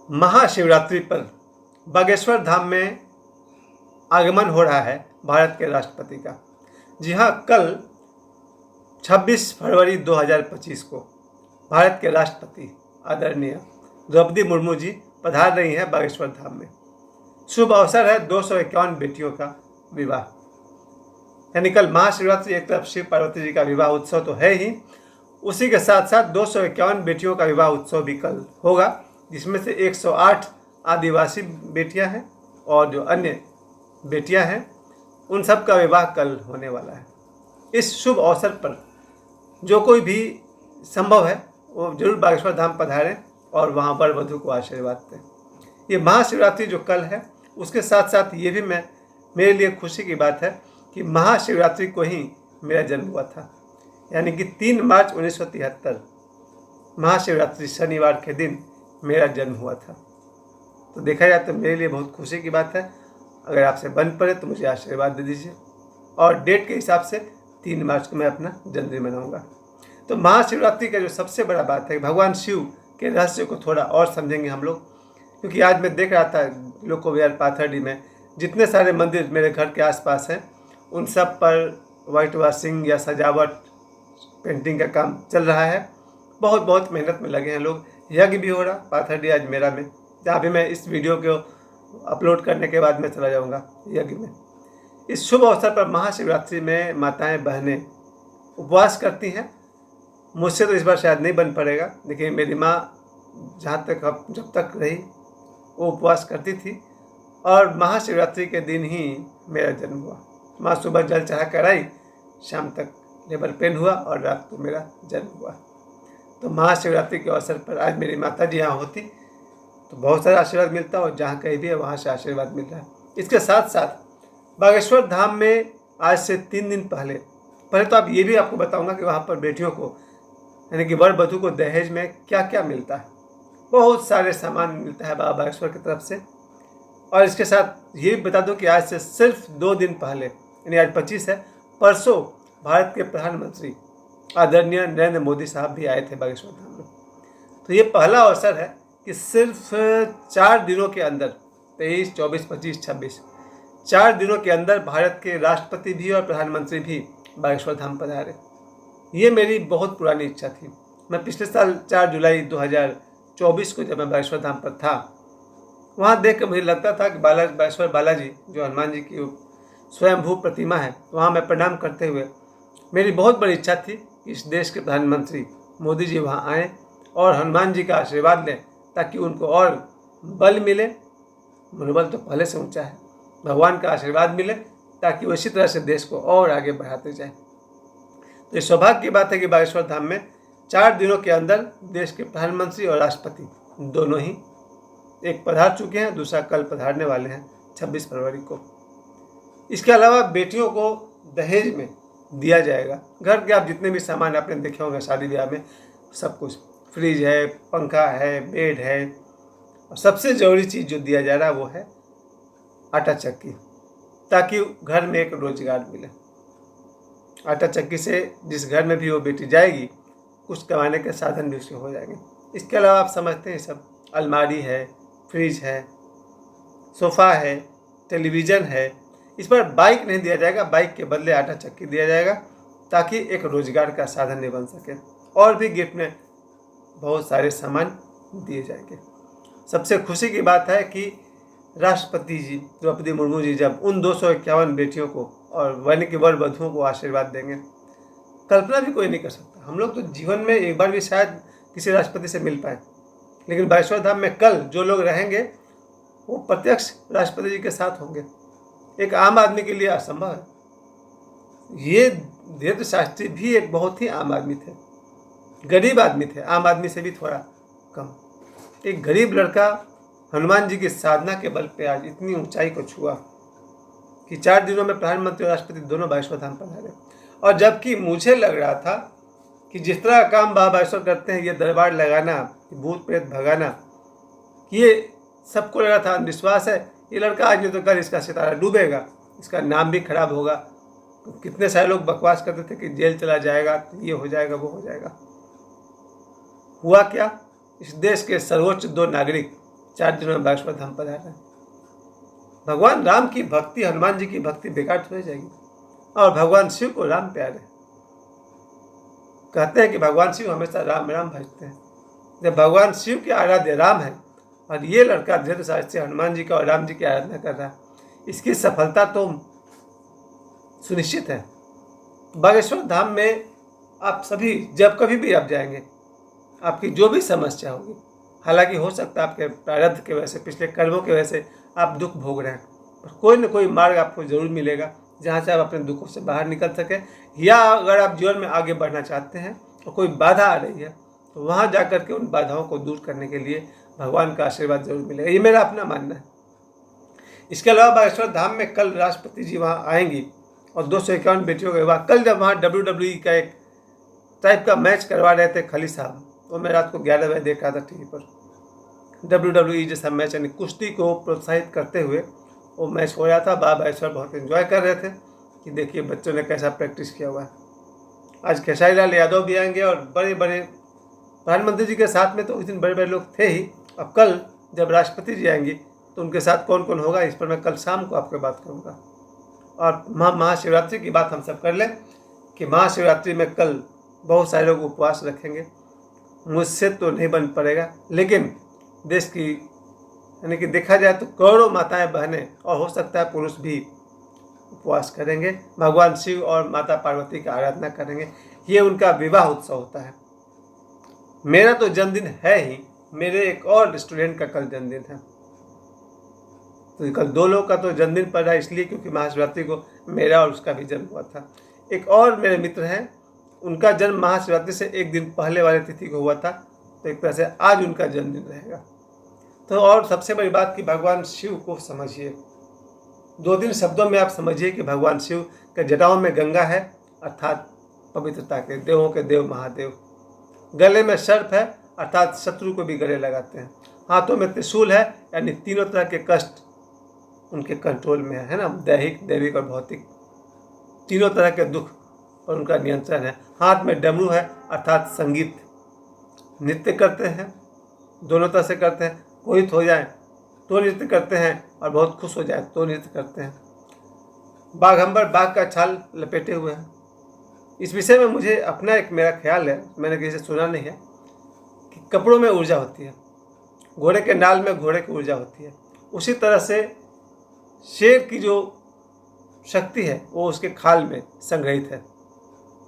महाशिवरात्रि पर बागेश्वर धाम में आगमन हो रहा है भारत के राष्ट्रपति का। जी हाँ, कल 26 फरवरी 2025 को भारत के राष्ट्रपति आदरणीय द्रौपदी मुर्मू जी पधार रही हैं बागेश्वर धाम में। शुभ अवसर है 251 बेटियों का विवाह, यानी कल महाशिवरात्रि एक तरफ शिव पार्वती जी का विवाह उत्सव तो है ही, उसी के साथ साथ 251 बेटियों का विवाह उत्सव भी कल होगा, जिसमें से 108 आदिवासी बेटियां हैं और जो अन्य बेटियां हैं उन सब का विवाह कल होने वाला है। इस शुभ अवसर पर जो कोई भी संभव है वो जरूर बागेश्वर धाम पधारें और वहाँ वर वधू को आशीर्वाद दें। ये महाशिवरात्रि जो कल है उसके साथ साथ ये भी मेरे लिए खुशी की बात है कि महाशिवरात्रि को ही मेरा जन्म हुआ था, यानी कि 3 मार्च 1973 महाशिवरात्रि शनिवार के दिन मेरा जन्म हुआ था। तो देखा जाए तो मेरे लिए बहुत खुशी की बात है। अगर आपसे बन पड़े तो मुझे आशीर्वाद दे दीजिए, और डेट के हिसाब से 3 मार्च को मैं अपना जन्मदिन मनाऊंगा। तो महाशिवरात्रि का जो सबसे बड़ा बात है, भगवान शिव के रहस्य को थोड़ा और समझेंगे हम लोग, क्योंकि आज मैं देख रहा था लोको विहार पाथरडी में जितने सारे मंदिर मेरे घर के आसपास हैं उन सब पर वाइट वॉशिंग या सजावट पेंटिंग का काम चल रहा है। बहुत बहुत मेहनत में लगे हैं लोग। यज्ञ भी हो रहा पाथरडी आज मेरा में, जहाँ भी मैं इस वीडियो को अपलोड करने के बाद मैं चला जाऊँगा यज्ञ में। इस शुभ अवसर पर महाशिवरात्रि में माताएं बहनें उपवास करती हैं। मुझसे तो इस बार शायद नहीं बन पड़ेगा, लेकिन मेरी माँ जहाँ तक जब तक रही वो उपवास करती थी, और महाशिवरात्रि के दिन ही मेरा जन्म हुआ। माँ सुबह जल चढ़ा कर आई, शाम तक लेबर पेन हुआ और रात को मेरा जन्म हुआ। तो महाशिवरात्रि के अवसर पर आज मेरी माता जी यहाँ होती तो बहुत सारा आशीर्वाद मिलता, और जहाँ कहीं भी है वहाँ से आशीर्वाद मिल रहा है। इसके साथ साथ बागेश्वर धाम में आज से 3 दिन पहले तो अब ये भी आपको बताऊंगा कि वहाँ पर बेटियों को यानी कि वर वधू को दहेज में क्या क्या मिलता है। बहुत सारे सामान मिलता है बाबा बागेश्वर की तरफ से। और इसके साथ ये भी बता दूं कि आज से सिर्फ 2 दिन पहले, यानी आज 25 है, परसों भारत के प्रधानमंत्री आदरणीय नरेंद्र मोदी साहब भी आए थे बागेश्वर धाम में। तो ये पहला अवसर है कि सिर्फ 4 दिनों के अंदर 23, 24, 25, 26 4 दिनों के अंदर भारत के राष्ट्रपति भी और प्रधानमंत्री भी बागेश्वर धाम पधारे। ये मेरी बहुत पुरानी इच्छा थी। मैं पिछले साल 4 जुलाई 2024 को जब मैं बागेश्वर धाम पर था, वहाँ देख कर मुझे लगता था कि बागेश्वर बालाजी जो हनुमान जी की स्वयंभू प्रतिमा है, वहाँ मैं प्रणाम करते हुए मेरी बहुत बड़ी इच्छा थी कि इस देश के प्रधानमंत्री मोदी जी वहाँ आएँ और हनुमान जी का आशीर्वाद लें, ताकि उनको और बल मिले। मनोबल तो पहले से ऊंचा है, भगवान का आशीर्वाद मिले ताकि वो इसी तरह से देश को और आगे बढ़ाते जाए। तो ये सौभाग्य की बात है कि बागेश्वर धाम में 4 दिनों के अंदर देश के प्रधानमंत्री और राष्ट्रपति दोनों ही, एक पधार चुके हैं, दूसरा कल पधारने वाले हैं 26 फरवरी को। इसके अलावा बेटियों को दहेज में दिया जाएगा। घर के आप जितने भी सामान आपने देखे होंगे शादी ब्याह में, सब कुछ, फ्रिज है, पंखा है, बेड है, और सबसे ज़रूरी चीज़ जो दिया जा रहा है वो है आटा चक्की, ताकि घर में एक रोजगार मिले। आटा चक्की से जिस घर में भी वो बेटी जाएगी कुछ कमाने के साधन भी उसके हो जाएंगे। इसके अलावा आप समझते हैं सब, अलमारी है, फ्रिज है, सोफ़ा है, टेलीविज़न है। इस पर बाइक नहीं दिया जाएगा, बाइक के बदले आटा चक्की दिया जाएगा, ताकि एक रोजगार का साधन नहीं बन सके। और भी गिफ्ट में बहुत सारे सामान दिए जाएंगे। सबसे खुशी की बात है कि राष्ट्रपति जी द्रौपदी मुर्मू जी जब उन 251 बेटियों को और यानी कि वर वधुओं को आशीर्वाद देंगे, कल्पना भी कोई नहीं कर सकता। हम लोग तो जीवन में एक बार भी शायद किसी राष्ट्रपति से मिल पाए, लेकिन बागेश्वर धाम में कल जो लोग रहेंगे वो प्रत्यक्ष राष्ट्रपति जी के साथ होंगे। एक आम आदमी के लिए असंभव है। ये धीरेन्द्र शास्त्री भी एक बहुत ही आम आदमी थे, गरीब आदमी थे, आम आदमी से भी थोड़ा कम। एक गरीब लड़का हनुमान जी की साधना के बल पे आज इतनी ऊंचाई को छुआ कि 4 दिनों में प्रधानमंत्री और राष्ट्रपति दोनों बागेश्वर धाम पधारे। और जबकि मुझे लग रहा था कि जिस तरह का काम बाबा बागेश्वर करते हैं, ये दरबार लगाना, भूत प्रेत भगाना, ये सबको लग रहा था अंधविश्वास है। ये लड़का आज नहीं तो कल इसका सितारा डूबेगा, इसका नाम भी खराब होगा। तो कितने सारे लोग बकवास करते थे कि जेल चला जाएगा, तो ये हो जाएगा, वो हो जाएगा। हुआ क्या? इस देश के सर्वोच्च 2 नागरिक 4 दिनों में बागेश्वर धाम पधार रहे हैं। भगवान राम की भक्ति, हनुमान जी की भक्ति बेकार हो जाएगी। और भगवान शिव को राम प्यारे, कहते हैं कि भगवान शिव हमेशा राम राम भजते हैं। जब भगवान शिव के आराध्य राम है और ये लड़का धीरे से हनुमान जी का और राम जी की आराधना कर रहा है, इसकी सफलता तो सुनिश्चित है। बागेश्वर धाम में आप सभी जब कभी भी आप जाएंगे, आपकी जो भी समस्या होगी, हालांकि हो सकता है आपके प्रारब्ध के वजह से, पिछले कर्मों की वजह से आप दुख भोग रहे हैं, पर कोई न कोई मार्ग आपको जरूर मिलेगा जहाँ से आप अपने दुखों से बाहर निकल सके। या अगर आप जीवन में आगे बढ़ना चाहते हैं और कोई बाधा आ रही है तो वहाँ जा कर के उन बाधाओं को दूर करने के लिए भगवान का आशीर्वाद जरूर मिलेगा, ये मेरा अपना मानना है। इसके अलावा बागेश्वर धाम में कल राष्ट्रपति जी वहाँ आएंगी और 251 बेटियों का विवाह। कल जब वहाँ WWE का एक टाइप का मैच करवा रहे थे खली साहब, वो मैं रात को 11 बजे देख रहा था टीवी पर। WWE जैसा मैच, यानी कुश्ती को प्रोत्साहित करते हुए वो मैच हो रहा था। बागेश्वर बहुत एंजॉय कर रहे थे कि देखिए बच्चों ने कैसा प्रैक्टिस किया हुआ है। आज खेसारी लाल यादव भी आएंगे और बड़े बड़े प्रधानमंत्री जी के साथ में तो उस दिन बड़े बड़े लोग थे ही। अब कल जब राष्ट्रपति जी आएंगे तो उनके साथ कौन कौन होगा, इस पर मैं कल शाम को आपको बात करूँगा। और महाशिवरात्रि की बात हम सब कर लें कि महाशिवरात्रि में कल बहुत सारे लोग उपवास रखेंगे। मुझसे तो नहीं बन पड़ेगा, लेकिन देश की, यानी कि देखा जाए तो करोड़ों माताएं बहनें और हो सकता है पुरुष भी उपवास करेंगे, भगवान शिव और माता पार्वती की आराधना करेंगे। ये उनका विवाह उत्सव होता है। मेरा तो जन्मदिन है ही, मेरे एक और स्टूडेंट का कल जन्मदिन है। तो कल 2 लोगों का तो जन्मदिन पड़ रहा है, इसलिए क्योंकि महाशिवरात्रि को मेरा और उसका भी जन्म हुआ था। एक और मेरे मित्र हैं, उनका जन्म महाशिवरात्रि से एक दिन पहले वाले तिथि को हुआ था, तो एक तरह से आज उनका जन्मदिन रहेगा। तो और सबसे बड़ी बात कि भगवान शिव को समझिए। 2-3 शब्दों में आप समझिए कि भगवान शिव के जटाओं में गंगा है, अर्थात पवित्रता के, देवों के देव महादेव। गले में सर्प है, अर्थात शत्रु को भी गले लगाते हैं। हाथों में त्रिशूल है, यानी तीनों तरह के कष्ट उनके कंट्रोल में है ना, दैहिक, दैविक और भौतिक, तीनों तरह के दुख पर उनका नियंत्रण है। हाथ में डमरू है, अर्थात संगीत, नृत्य करते हैं, दोनों तरह से करते हैं। कोहित हो जाए तो नृत्य करते हैं और बहुत खुश हो जाए तो नृत्य करते हैं। बाघंबर बाघ का छाल लपेटे हुए हैं। इस विषय में मुझे अपना एक मेरा ख्याल है, मैंने किसी से सुना नहीं है, कि कपड़ों में ऊर्जा होती है, घोड़े के नाल में घोड़े की ऊर्जा होती है। उसी तरह से शेर की जो शक्ति है वो उसके खाल में संग्रहित है।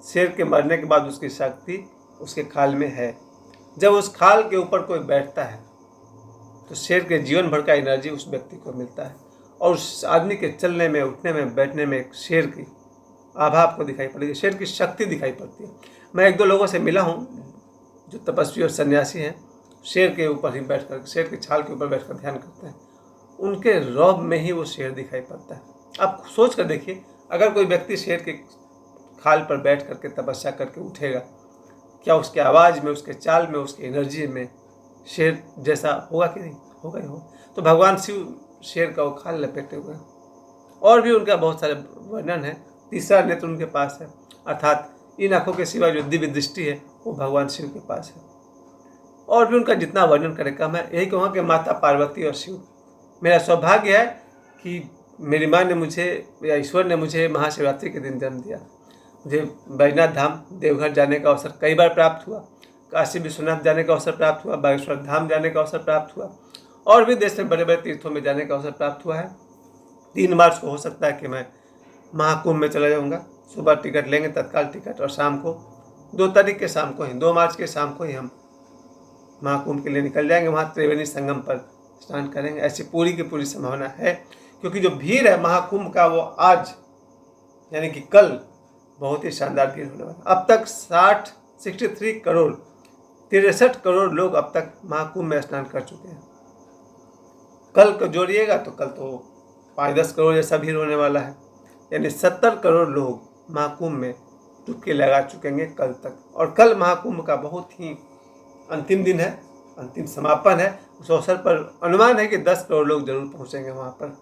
शेर के मरने के बाद उसकी शक्ति उसके खाल में है। जब उस खाल के ऊपर कोई बैठता है तो शेर के जीवन भर का एनर्जी उस व्यक्ति को मिलता है, और उस आदमी के चलने में, उठने में, बैठने में एक शेर की आभा आपको दिखाई पड़ेगी, शेर की शक्ति दिखाई पड़ती है। मैं 1-2 लोगों से मिला हूँ जो तपस्वी और सन्यासी हैं, शेर के ऊपर ही बैठकर, शेर की छाल के ऊपर बैठकर ध्यान करते हैं। उनके रौब में ही वो शेर दिखाई पड़ता है। आप सोच कर देखिए, अगर कोई व्यक्ति शेर के खाल पर बैठ करके तपस्या करके उठेगा, क्या उसके आवाज़ में, उसके चाल में, उसकी एनर्जी में शेर जैसा होगा कि नहीं? होगा ही हो। तो भगवान शिव शेर का वो खाल लपेटे हुए हैं। और भी उनका बहुत सारे वर्णन है। तीसरा नेत्र उनके पास है, अर्थात इन आँखों के सिवा जो दिव्य दृष्टि है वो भगवान शिव के पास है। और भी उनका जितना वर्णन करें कम है। यही कहूँगा कि माता पार्वती और शिव, मेरा सौभाग्य है कि मेरी माँ ने मुझे, या ईश्वर ने मुझे महाशिवरात्रि के दिन जन्म दिया। मुझे बैजनाथ धाम, देवघर जाने का अवसर कई बार प्राप्त हुआ, काशी विश्वनाथ जाने का अवसर प्राप्त हुआ, बागेश्वर धाम जाने का अवसर प्राप्त हुआ, और भी देश में बड़े बड़े तीर्थों में जाने का अवसर प्राप्त हुआ है। 3 मार्च को हो सकता है कि मैं महाकुंभ में चला जाऊँगा। सुबह टिकट लेंगे, तत्काल टिकट, और शाम को 2 तारीख के शाम को ही, 2 मार्च के शाम को ही हम महाकुंभ के लिए निकल जाएंगे। वहाँ त्रिवेणी संगम पर स्नान करेंगे, ऐसी पूरी की पूरी संभावना है। क्योंकि जो भीड़ है महाकुंभ का वो आज, यानी कि कल, बहुत ही शानदार भीड़ होने वाला। अब तक 63 करोड़ 63 करोड़ लोग अब तक महाकुंभ में स्नान कर चुके हैं। कल को जोड़िएगा तो कल तो 5-10 करोड़ जैसा भीड़ होने वाला है, यानी 70 करोड़ लोग महाकुंभ में डुबकी लगा चुकेंगे कल तक। और कल महाकुंभ का बहुत ही अंतिम दिन है, अंतिम समापन है। उस अवसर पर अनुमान है कि 10 करोड़ लोग जरूर पहुंचेंगे वहाँ पर।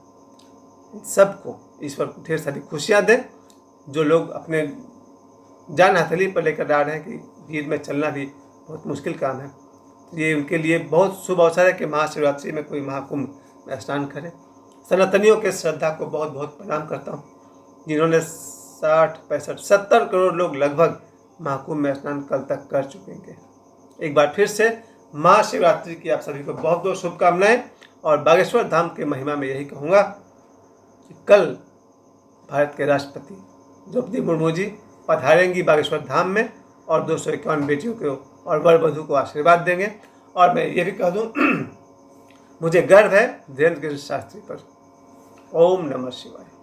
सबको ईश्वर को ढेर सारी खुशियाँ दें। जो लोग अपने जान हथेली पर लेकर आ रहे हैं कि भीड़ में चलना भी बहुत मुश्किल काम है, ये उनके लिए बहुत शुभ अवसर है कि महाशिवरात्रि में कोई महाकुंभ में स्नान करे। सनातनियों के श्रद्धा को बहुत बहुत प्रणाम करता हूँ, जिन्होंने 60-65-70 करोड़ लोग लगभग महाकुंभ में स्नान कल तक कर चुकेंगे। एक बार फिर से महाशिवरात्रि की आप सभी को बहुत बहुत शुभकामनाएं। और बागेश्वर धाम के महिमा में यही कहूँगा कि कल भारत के राष्ट्रपति द्रौपदी मुर्मू जी पधारेंगी बागेश्वर धाम में और 251 बेटियों को और वर वधू को आशीर्वाद देंगे। और मैं ये भी कह दूँ मुझे गर्व है धीरेन्द्र कृष्ण शास्त्री पर। ओम नमः शिवाय।